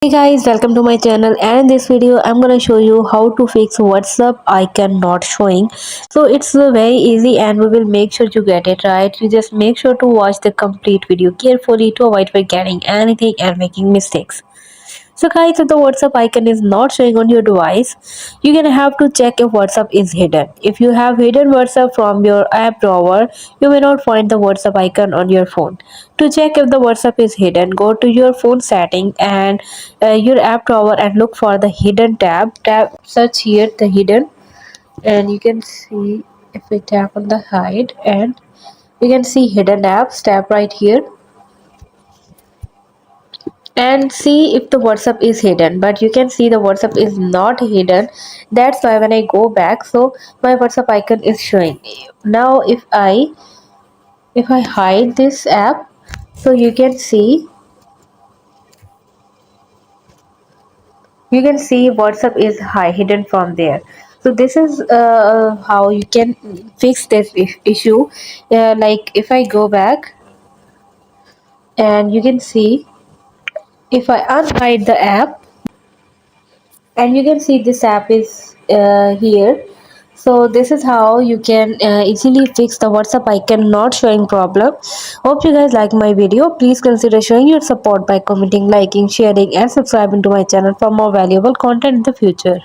Hey guys, welcome to my channel, and in this video I'm gonna show you how to fix WhatsApp icon not showing. So it's very easy and we will make sure you get it right. You just make sure to watch the complete video carefully to avoid forgetting anything and making mistakes. So guys, if the WhatsApp icon is not showing on your device, you're gonna have to check if WhatsApp is hidden. If you have hidden WhatsApp from your app drawer, you may not find the WhatsApp icon on your phone. To check if the WhatsApp is hidden, go to your phone setting and your app drawer and look for the hidden tab. Search here the hidden, and you can see if we tap on the hide and you can see hidden apps. Tap right here and see if the WhatsApp is hidden, but you can see the WhatsApp is not hidden. That's why when I go back, so my WhatsApp icon is showing. Now if I hide this app, so you can see WhatsApp is hidden from there. So this is how you can fix this issue. Like if I go back, and you can see if I unhide the app, and you can see this app is here. So this is how you can easily fix the WhatsApp icon not showing problem. Hope you guys like my video. Please consider showing your support by commenting, liking, sharing and subscribing to my channel for more valuable content in the future.